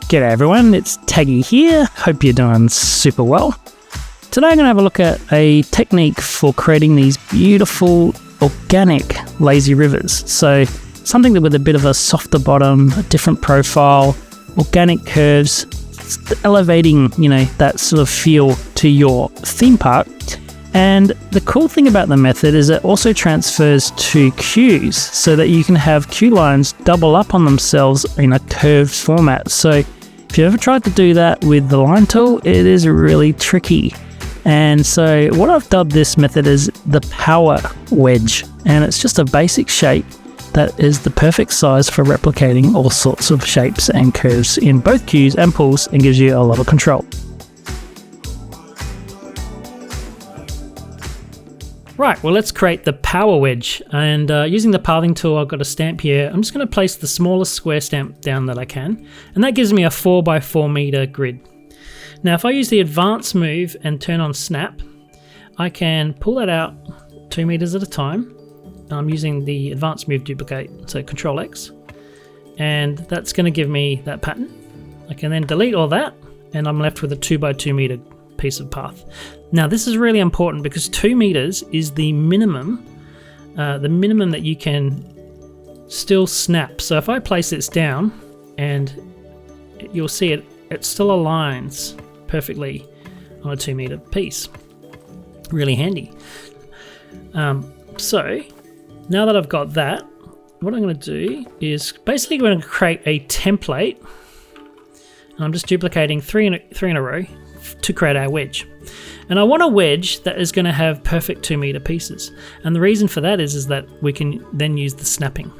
G'day everyone, it's Taggy here. Hope you're doing super well. Today I'm going to have a look at a technique for creating these beautiful organic lazy rivers. So something with a bit of a softer bottom, a different profile, organic curves, elevating, that sort of feel to your theme park. And the cool thing about the method is it also transfers to cues so that you can have cue lines double up on themselves in a curved format. So if you ever tried to do that with the line tool, it is really tricky. And so what I've dubbed this method is the power wedge. And it's just a basic shape that is the perfect size for replicating all sorts of shapes and curves in both cues and pulls, and gives you a lot of control. Right, well, let's create the power wedge, and using the pathing tool, I've got a stamp here. I'm just going to place the smallest square stamp down that I can, and that gives me a 4x4 meter grid. Now if I use the advanced move and turn on snap, I can pull that out 2 meters at a time. I'm using the advanced move duplicate, so Control X, and that's going to give me that pattern. I can then delete all that, and I'm left with a 2x2 meter piece of path. Now this is really important because 2 meters is the minimum that you can still snap. So if I place this down, and you'll see it still aligns perfectly on a 2 meter piece. Really handy. So now that I've got that, what I'm going to do is basically going to create a template. And I'm just duplicating three in a row to create our wedge. And I want a wedge that is going to have perfect 2 meter pieces. And the reason for that is that we can then use the snapping.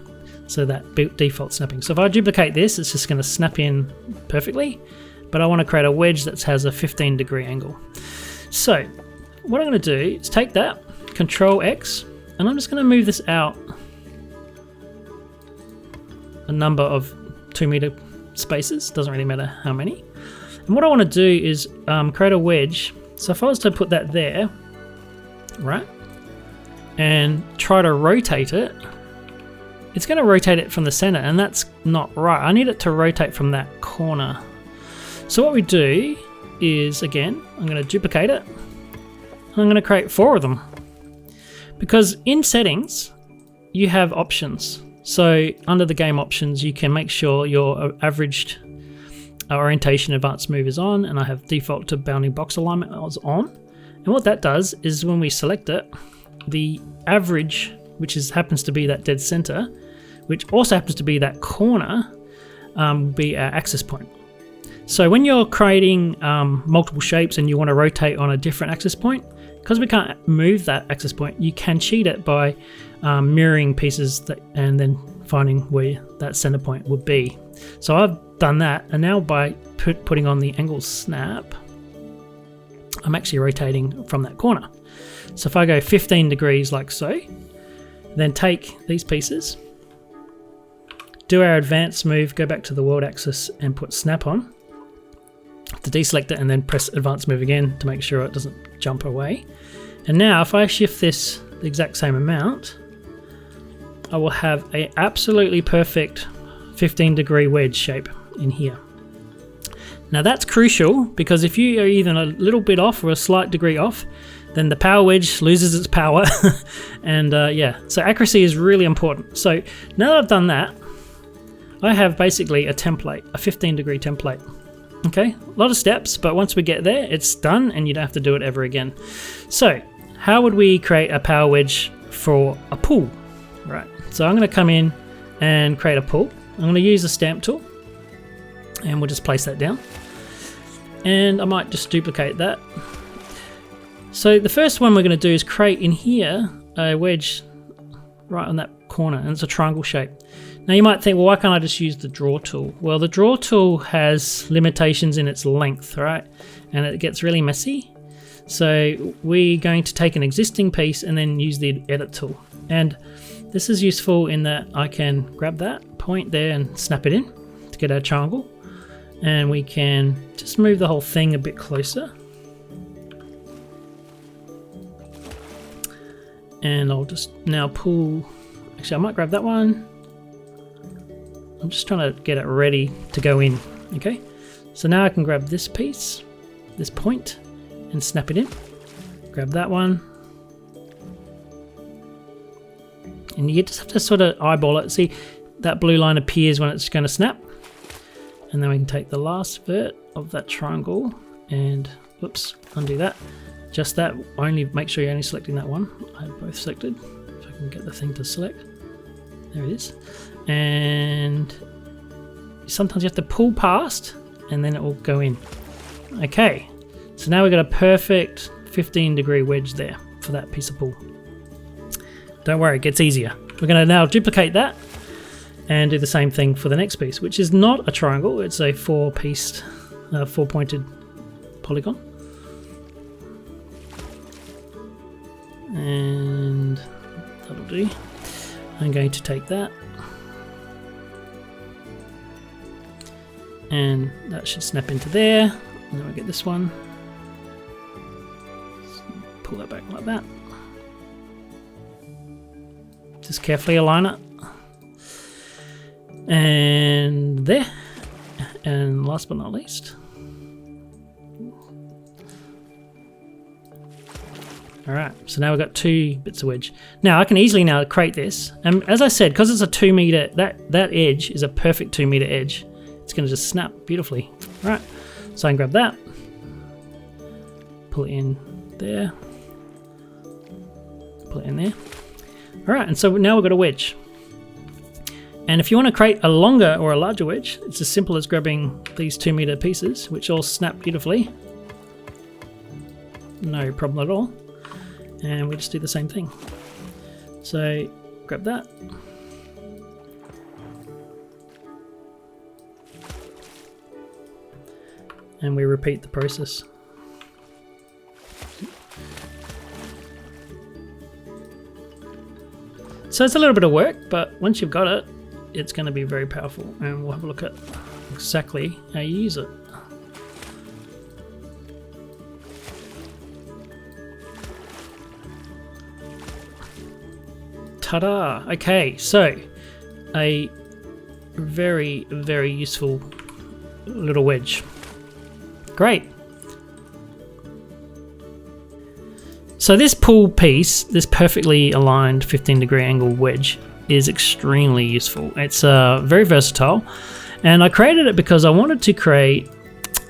So that default snapping. So if I duplicate this, it's just going to snap in perfectly. But I want to create a wedge that has a 15-degree angle. So what I'm going to do is take that, Control X, and I'm just going to move this out a number of 2 meter spaces. Doesn't really matter how many. And what I want to do is create a wedge. So if I was to put that there, right, and try to rotate it, it's going to rotate it from the center, and that's not right. I need it to rotate from that corner. So what we do is, again, I'm going to duplicate it, and I'm going to create 4 of them. Because in settings, you have options. So under the game options, you can make sure your averaged orientation advanced move is on, and I have default to bounding box alignment is on. And what that does is when we select it, the average, which happens to be that dead center, which also happens to be that corner, will be our axis point. So when you're creating multiple shapes and you want to rotate on a different axis point, because we can't move that axis point, you can cheat it by mirroring pieces and then finding where that center point would be. So I've done that, and now by putting on the angle snap, I'm actually rotating from that corner. So if I go 15 degrees like so, then take these pieces, do our advanced move, go back to the world axis and put snap on to deselect it, and then press advanced move again to make sure it doesn't jump away. And now if I shift this the exact same amount, I will have an absolutely perfect 15-degree wedge shape in here. Now that's crucial, because if you are even a little bit off or a slight degree off, then the power wedge loses its power. And yeah, so accuracy is really important. So now that I've done that, I have basically a template, a 15-degree template. Okay, a lot of steps, but once we get there, it's done and you don't have to do it ever again. So how would we create a power wedge for a pull? Right, so I'm going to come in and create a pull. I'm going to use the stamp tool, and we'll just place that down. And I might just duplicate that. So the first one we're going to do is create in here a wedge right on that corner, and it's a triangle shape. Now you might think, well, why can't I just use the draw tool? Well, the draw tool has limitations in its length, right? And it gets really messy. So we're going to take an existing piece and then use the edit tool. And this is useful in that I can grab that point there and snap it in to get our triangle. And we can just move the whole thing a bit closer. And I'll just now pull, actually I might grab that one. I'm just trying to get it ready to go in, okay? So now I can grab this piece, this point, and snap it in. Grab that one. And you just have to sort of eyeball it. See, that blue line appears when it's going to snap. And then we can take the last vert of that triangle and, whoops, undo that. Just that, only make sure you're only selecting that one. I have both selected. If I can get the thing to select. There it is. And sometimes you have to pull past and then it will go in. Okay, so now we've got a perfect 15-degree wedge there for that piece of pull. Don't worry, it gets easier. We're going to now duplicate that and do the same thing for the next piece, which is not a triangle, it's a four-pointed polygon. And that'll do. I'm going to take that, and that should snap into there. And then we get this one. Pull that back like that. Just carefully align it. And there. And last but not least. Alright, so now we've got 2 bits of wedge. Now I can easily now create this. And as I said, because it's a 2 meter, that edge is a perfect 2 meter edge. It's going to just snap beautifully. Alright, so I can grab that. Pull it in there. Pull it in there. Alright, and so now we've got a wedge. And if you want to create a longer or a larger wedge, it's as simple as grabbing these 2 meter pieces, which all snap beautifully. No problem at all. And we just do the same thing. So grab that. And we repeat the process. So it's a little bit of work, but once you've got it, it's going to be very powerful. And we'll have a look at exactly how you use it. Ta-da! Okay, so a very, very useful little wedge. Great. So this pull piece, this perfectly aligned 15-degree angle wedge, is extremely useful. It's very versatile, and I created it because I wanted to create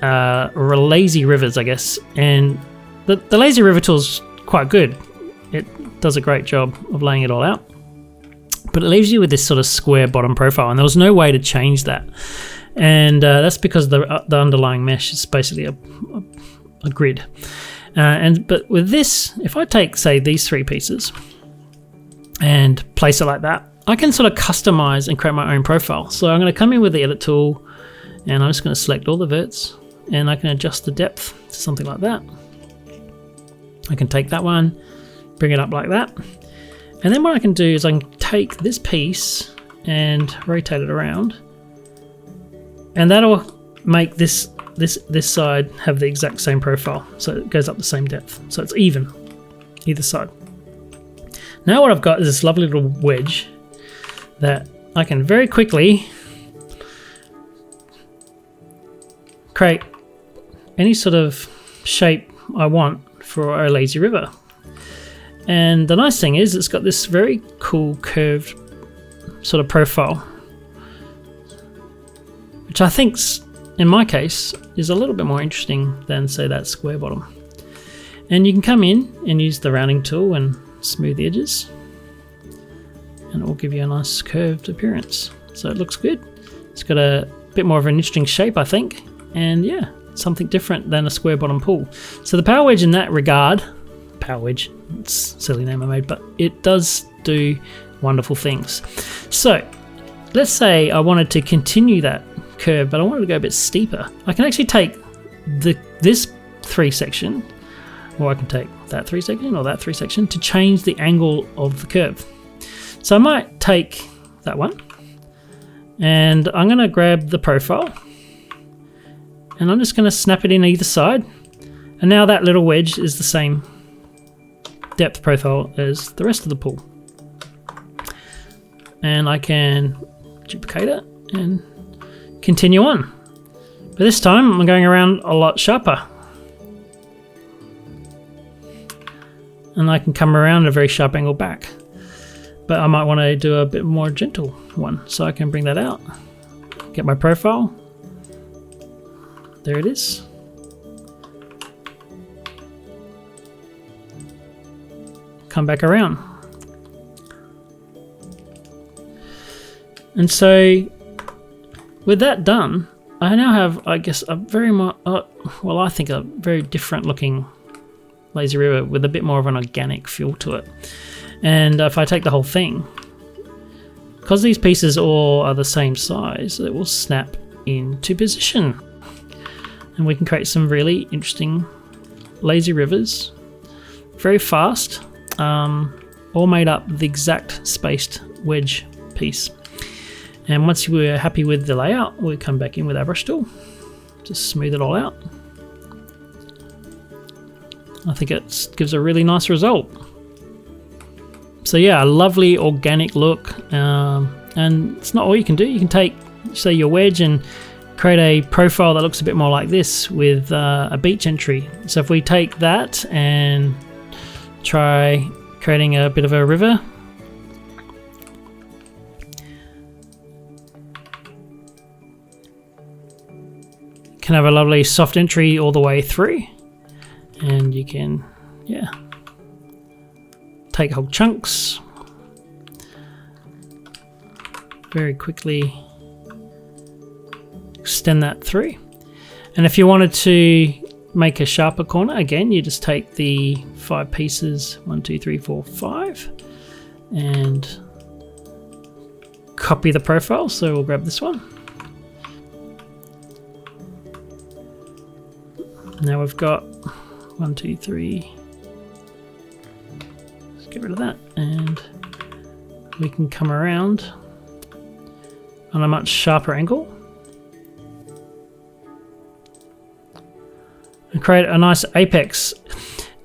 lazy rivers, I guess, and the lazy river tool is quite good. It does a great job of laying it all out. But it leaves you with this sort of square bottom profile, and there was no way to change that. And that's because the underlying mesh is basically a grid. But with this, if I take, say, these 3 pieces and place it like that, I can sort of customize and create my own profile. So I'm going to come in with the edit tool, and I'm just going to select all the verts, and I can adjust the depth to something like that. I can take that one, bring it up like that. And then what I can do is I can take this piece and rotate it around, and that'll make this side have the exact same profile, so it goes up the same depth, so it's even either side. Now what I've got is this lovely little wedge that I can very quickly create any sort of shape I want for a lazy river. And the nice thing is it's got this very cool curved sort of profile, which I think's, in my case, is a little bit more interesting than, say, that square bottom. And you can come in and use the rounding tool and smooth the edges, and it will give you a nice curved appearance. So it looks good. It's got a bit more of an interesting shape, I think, and yeah, something different than a square bottom pull. So the power wedge in that regard, power wedge, it's a silly name I made, but it does do wonderful things. So let's say I wanted to continue that curve, but I wanted to go a bit steeper. I can actually take this 3 section, or I can take that 3 section or that 3 section to change the angle of the curve. So I might take that one, and I'm going to grab the profile, and I'm just going to snap it in either side, and now that little wedge is the same depth profile as the rest of the pull. And I can duplicate it and continue on. But this time I'm going around a lot sharper. And I can come around at a very sharp angle back. But I might want to do a bit more gentle one. So I can bring that out. Get my profile. There it is. Come back around. And so with that done, I now have, I guess, a very well, I think a very different looking lazy river with a bit more of an organic feel to it. And if I take the whole thing, because these pieces all are the same size, it will snap into position. And we can create some really interesting lazy rivers, very fast, all made up the exact spaced wedge piece. And once we're happy with the layout, we'll come back in with our brush tool, just smooth it all out. I think it gives a really nice result. So yeah, a lovely organic look, and it's not all you can do. You can take, say, your wedge and create a profile that looks a bit more like this with a beach entry. So if we take that and try creating a bit of a river, can have a lovely soft entry all the way through, and you can, yeah, take whole chunks very quickly, extend that through. And if you wanted to make a sharper corner, again, you just take the 5 pieces, 1, 2, 3, 4, 5, and copy the profile. So we'll grab this one. Now we've got 1, 2, 3. Let's get rid of that, and we can come around on a much sharper angle and create a nice apex.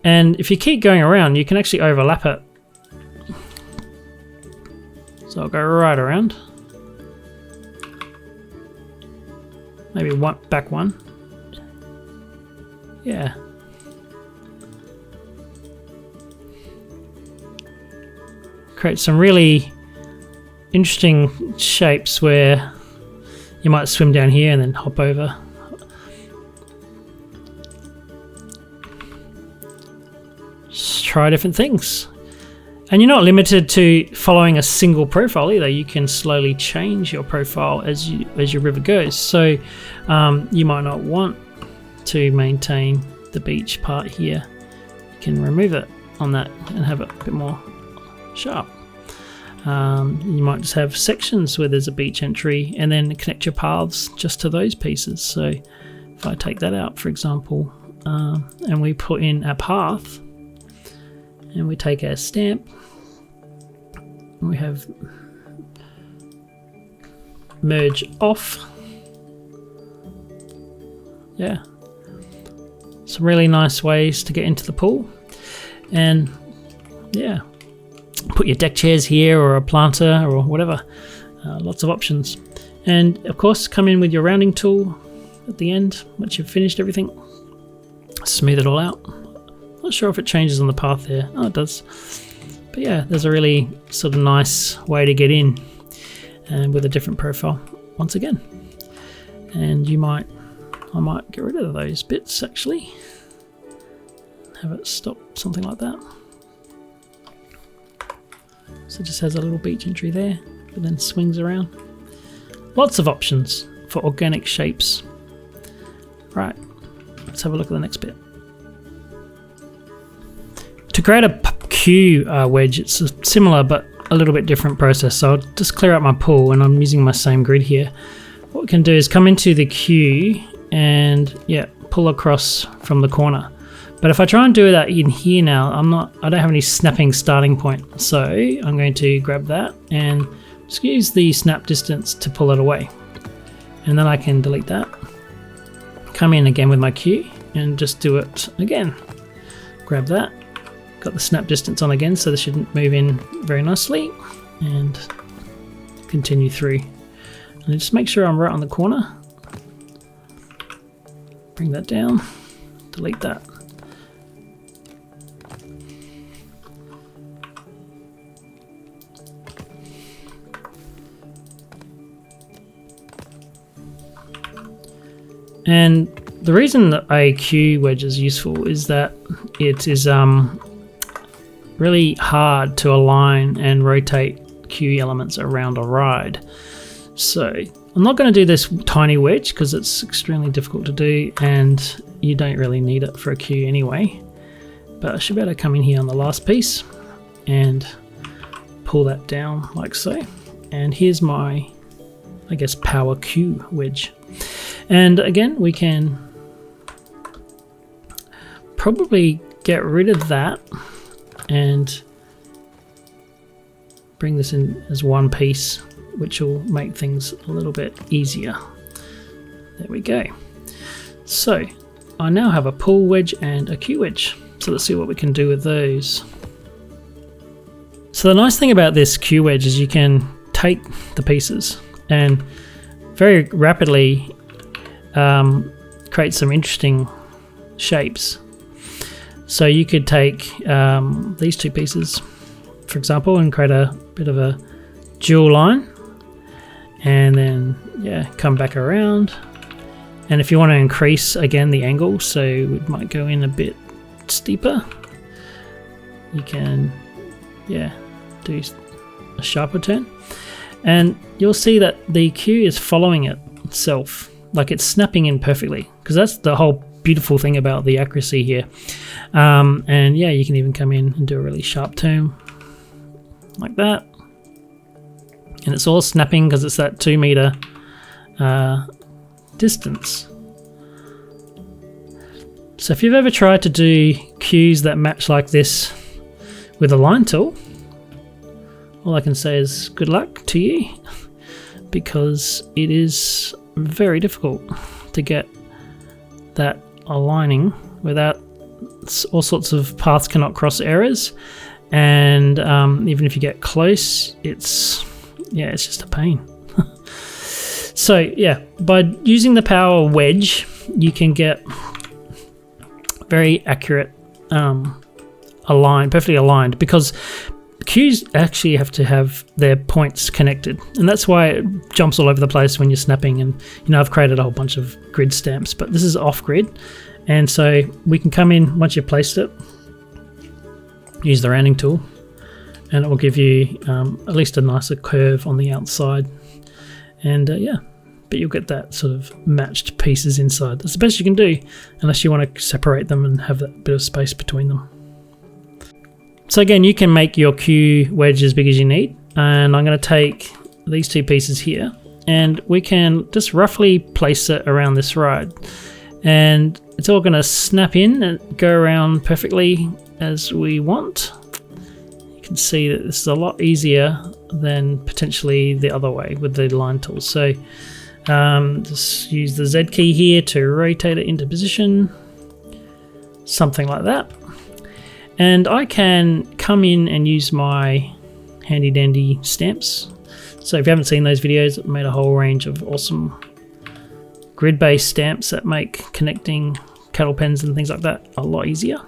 And if you keep going around, you can actually overlap it. So I'll go right around, maybe one back one. Yeah. Create some really interesting shapes where you might swim down here and then hop over. Just try different things. And you're not limited to following a single profile either. You can slowly change your profile as your river goes. So you might not want to maintain the beach part here. You can remove it on that and have it a bit more sharp. You might just have sections where there's a beach entry and then connect your paths just to those pieces. So if I take that out, for example, and we put in a path and we take our stamp, we have merge off. Yeah. Some really nice ways to get into the pool. And yeah, put your deck chairs here or a planter or whatever. Lots of options. And of course, come in with your rounding tool at the end once you've finished everything. Smooth it all out. Not sure if it changes on the path there. Oh, it does. But yeah, there's a really sort of nice way to get in, and with a different profile once again. And I might get rid of those bits actually. Have it stop something like that. So it just has a little beach entry there, but then swings around. Lots of options for organic shapes. Right, let's have a look at the next bit. To create a Q wedge, it's a similar but a little bit different process. So I'll just clear out my pool, and I'm using my same grid here. What we can do is come into the Q and yeah, pull across from the corner. But if I try and do that in here now, I don't have any snapping starting point. So I'm going to grab that and just use the snap distance to pull it away. And then I can delete that. Come in again with my Q and just do it again. Grab that. Got the snap distance on again, so this should move in very nicely. And continue through. And just make sure I'm right on the corner. bring that down, delete that. And the reason that a Q wedge is useful is that it is really hard to align and rotate Q elements around a ride. So I'm not going to do this tiny wedge because it's extremely difficult to do and you don't really need it for a Q anyway. But I should be able to come in here on the last piece and pull that down like so. And here's my, I guess, power Q wedge. And again, we can probably get rid of that and bring this in as one piece, which will make things a little bit easier. There we go. So I now have a pull wedge and a Q wedge. So let's see what we can do with those. So the nice thing about this Q wedge is you can take the pieces and very rapidly create some interesting shapes. So you could take these two pieces, for example, and create a bit of a dual line, and then come back around. And if you want to increase again the angle, so it might go in a bit steeper, you can do a sharper turn, and you'll see that the Q is following itself, like it's snapping in perfectly, because that's the whole beautiful thing about the accuracy here. And yeah, you can even come in and do a really sharp turn like that, and it's all snapping because it's that 2 meter distance. So if you've ever tried to do Qs that match like this with a line tool, all I can say is good luck to you, because it is very difficult to get that aligning without all sorts of paths cannot cross errors, and even if you get close, it's just a pain. So yeah, by using the power wedge, you can get very accurate, perfectly aligned, because Qs actually have to have their points connected, and that's why it jumps all over the place when you're snapping. And I've created a whole bunch of grid stamps, but this is off grid, and so we can come in once you've placed it, use the rounding tool, and it will give you at least a nicer curve on the outside, and but you'll get that sort of matched pieces inside. That's the best you can do, unless you want to separate them and have that bit of space between them. So again, you can make your Q wedge as big as you need, and I'm going to take these two pieces here, and we can just roughly place it around this ride, and it's all going to snap in and go around perfectly as we want. You can see that this is a lot easier than potentially the other way with the line tool. So just use the Z key here to rotate it into position, something like that. And I can come in and use my handy dandy stamps. So if you haven't seen those videos, I've made a whole range of awesome grid-based stamps that make connecting cattle pens and things like that a lot easier.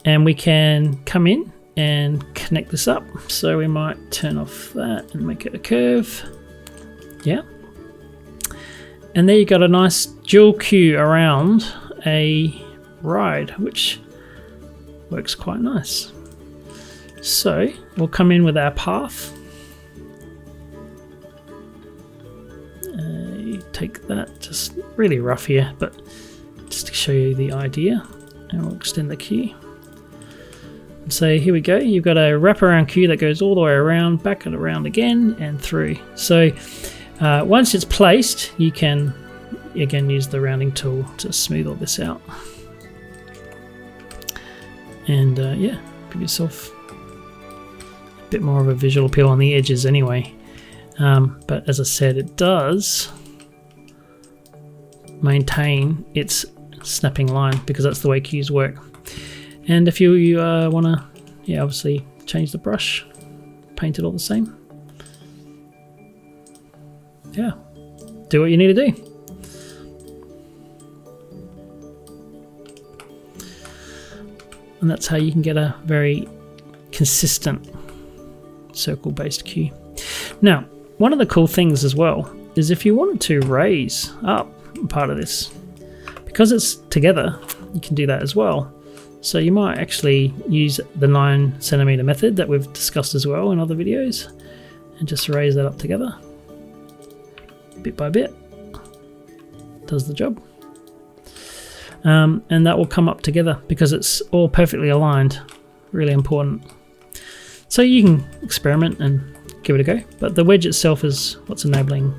And we can come in and connect this up. So we might turn off that and make it a curve. Yeah. And there you got a nice dual Q around a ride, which works quite nice. So we'll come in with our path. Take that, just really rough here, but just to show you the idea. And we'll extend the Q. So here we go, you've got a wraparound Q that goes all the way around, back and around again, and through. So once it's placed, you can again use the rounding tool to smooth all this out. And yeah, give yourself a bit more of a visual appeal on the edges anyway. But as I said, it does maintain its snapping line, because that's the way Qs work. And if you want to, obviously change the brush, paint it all the same. Yeah, do what you need to do. and that's how you can get a very consistent circle-based queue. Now, one of the cool things as well is if you wanted to raise up part of this, because it's together, you can do that as well. So you might actually use the 9 centimeter method that we've discussed as well in other videos, and just raise that up together, bit by bit. Does the job. And that will come up together because it's all perfectly aligned. Really important. So you can experiment and give it a go, but the wedge itself is what's enabling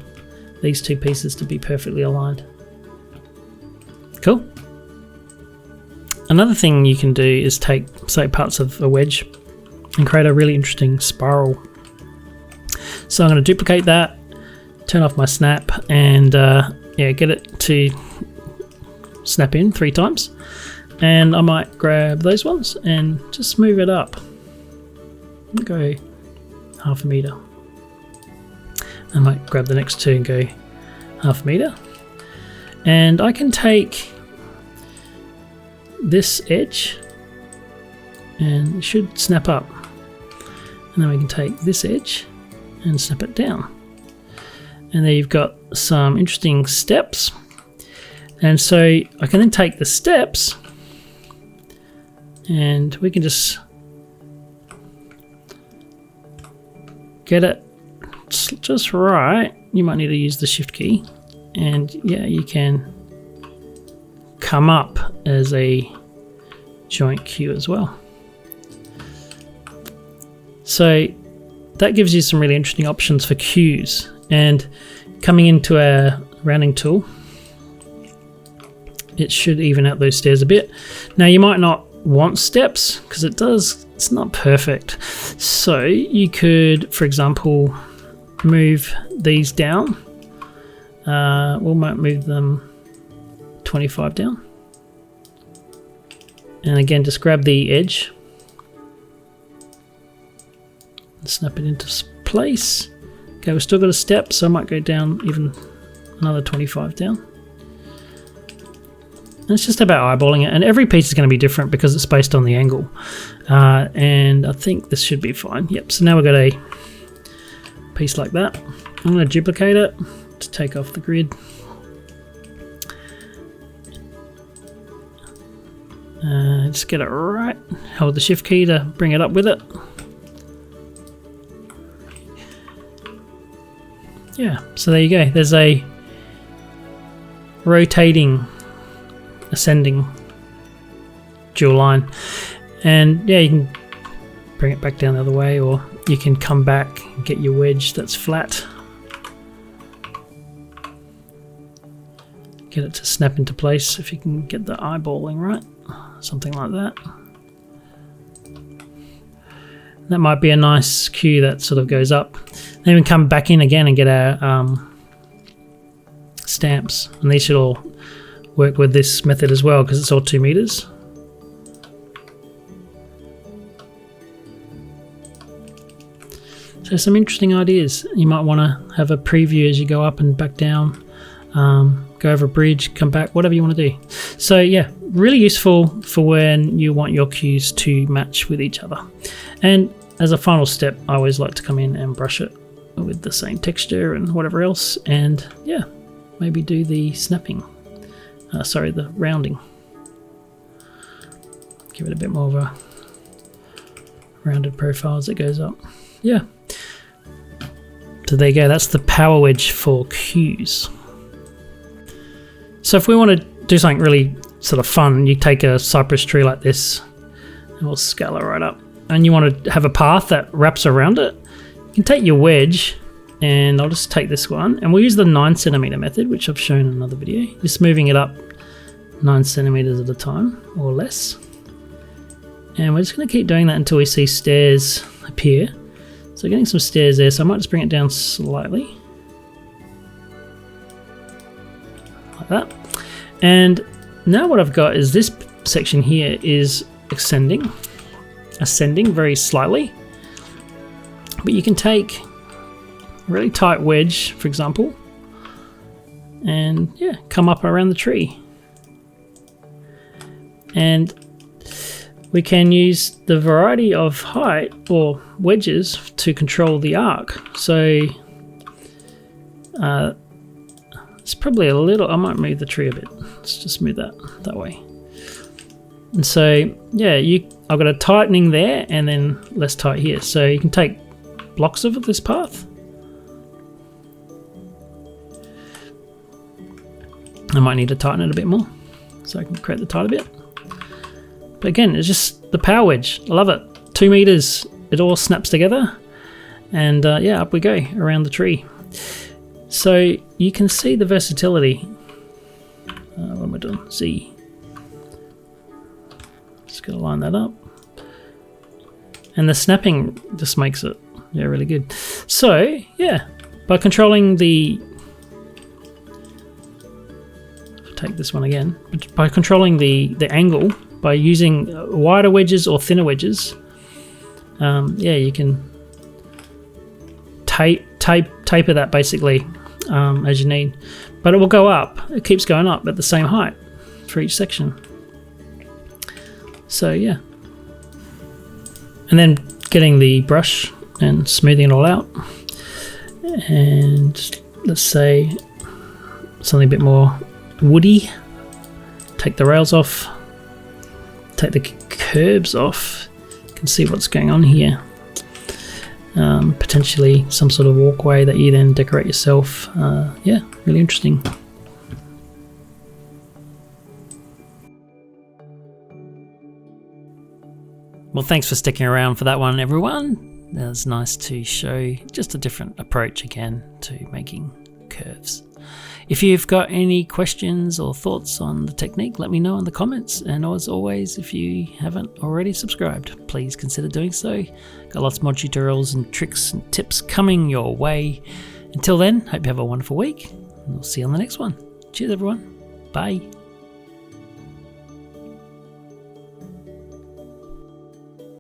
these two pieces to be perfectly aligned. Cool. Another thing you can do is take, say, parts of a wedge and create a really interesting spiral. So I'm going to duplicate that, turn off my snap, and yeah, get it to snap in 3 times. And I might grab those ones and just move it up. Go 0.5 meter. I might grab the next 2 and go 0.5 meter. And I can take this edge and it should snap up. And then we can take this edge and snap it down. And there you've got some interesting steps. And so I can then take the steps and we can just get it just right. You might need to use the shift key, and yeah, you can come up as a joint queue as well. So that gives you some really interesting options for queues. And coming into our rounding tool, it should even out those stairs a bit. Now you might not want steps because it's not perfect. So you could, for example, move these down. We might move them 25 down. And again, just grab the edge and snap it into place. Okay, we've still got a step, so I might go down even another 25 down. And it's just about eyeballing it, and every piece is going to be different because it's based on the angle. And I think this should be fine. Yep, so now we've got a piece like that. I'm going to duplicate it to take off the grid. Just get it right. Hold the shift key to bring it up with it. Yeah, so there you go. There's a rotating, ascending dual line. And yeah, you can bring it back down the other way, or you can come back and get your wedge that's flat. Get it to snap into place if you can get the eyeballing right. Something like that. That might be a nice cue that sort of goes up. Then we come back in again and get our stamps. And these should all work with this method as well because it's all 2 meters. So some interesting ideas. You might want to have a preview as you go up and back down. Go over a bridge, come back, whatever you want to do. So yeah, really useful for when you want your cues to match with each other. And as a final step, I always like to come in and brush it with the same texture and whatever else. And yeah, maybe do the snapping. The rounding. Give it a bit more of a rounded profile as it goes up. Yeah. So there you go, that's the power wedge for cues. So if we want to do something really sort of fun, you take a cypress tree like this, and we'll scale it right up. And you want to have a path that wraps around it. You can take your wedge, and I'll just take this one, and we'll use the 9 centimeter method, which I've shown in another video. Just moving it up 9 centimeters at a time, or less. And we're just going to keep doing that until we see stairs appear. So getting some stairs there, so I might just bring it down slightly. Like that. And now what I've got is this section here is ascending very slightly. But you can take a really tight wedge, for example, and come up around the tree. And we can use the variety of height or wedges to control the arc. So it's probably a little, I might move the tree a bit. Let's just move that way. And so yeah, I've got a tightening there and then less tight here. So you can take blocks of this path. I might need to tighten it a bit more so I can create the tighter bit. But again, it's just the power wedge. I love it. 2 meters, it all snaps together, and yeah, up we go around the tree. So you can see the versatility. What am I doing? Z. Just gotta line that up. And the snapping just makes it, yeah, really good. So yeah, by controlling the, take this one again, by controlling the angle, by using wider wedges or thinner wedges, yeah, you can taper that basically as you need, but it will go up. It keeps going up at the same height for each section. So yeah, and then getting the brush and smoothing it all out, and let's say something a bit more woody. Take the rails off, take the curbs off. You can see what's going on here. Potentially some sort of walkway that you then decorate yourself. Yeah, really interesting. Well, thanks for sticking around for that one, everyone. It was nice to show just a different approach again to making curves. If you've got any questions or thoughts on the technique, let me know in the comments. And as always, if you haven't already subscribed, please consider doing so. Got lots more tutorials and tricks and tips coming your way. Until then, hope you have a wonderful week, and we'll see you on the next one. Cheers, everyone. Bye.